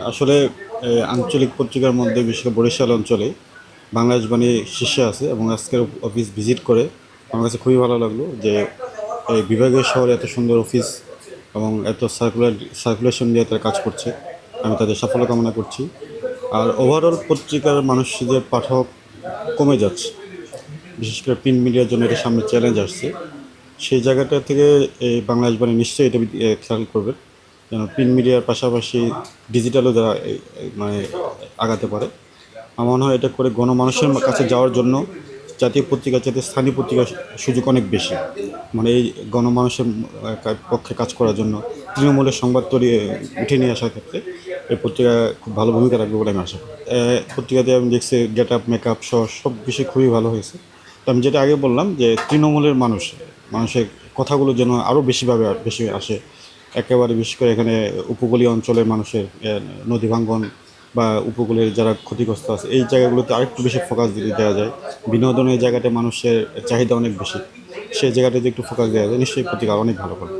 আসলে আঞ্চলিক পত্রিকার মধ্যে বিশেষ করে বরিশাল অঞ্চলে বাংলাদেশ বাণী শীর্ষে আছে এবং আজকের অফিস ভিজিট করে আমার কাছে খুবই ভালো লাগলো যে এই বিভাগীয় শহরে এত সুন্দর অফিস এবং এত সার্কুলেশন দিয়ে তারা কাজ করছে। আমি তাদের সাফল্য কামনা করছি। আর ওভারঅল পত্রিকার মানুষদের পাঠক কমে যাচ্ছে, বিশেষ করে প্রিন্ট মিডিয়ার জন্য এটা সামনে চ্যালেঞ্জ আসছে। সেই জায়গাটা থেকে এই বাংলাদেশ বাণী নিশ্চয়ই এটা খেয়াল করবে যেন প্রিন্ট মিডিয়ার পাশাপাশি ডিজিটালও যারা মানে আগাতে পারে। আমার মনে হয় এটা করে গণমানুষের কাছে যাওয়ার জন্য জাতীয় পত্রিকার চাইতে স্থানীয় পত্রিকার সুযোগ অনেক বেশি। মানে এই গণমানুষের পক্ষে কাজ করার জন্য তৃণমূলের সংবাদ উঠে নিয়ে আসার ক্ষেত্রে এই পত্রিকা খুব ভালো ভূমিকা রাখবে বলে আমি আশা করি। পত্রিকাতে আমি দেখছি গেট আপ মেকআপ সহ সব বিষয় খুবই ভালো হয়েছে। তো আমি যেটা আগে বললাম যে তৃণমূলের মানুষের কথাগুলো যেন আরও বেশি আসে। একেবারে বিশেষ করে এখানে উপকূলীয় অঞ্চলের মানুষের নদী ভাঙ্গন বা উপকূলের যারা ক্ষতিগ্রস্ত আছে এই জায়গাগুলোতে আরেকটু বেশি ফোকাস দিতে দেওয়া যায়। বিনোদনের জায়গাতে মানুষের চাহিদা অনেক বেশি, সেই জায়গাটাতে একটু ফোকাস দেওয়া যায়, নিশ্চয়ই পত্রিকা অনেক ভালো করে।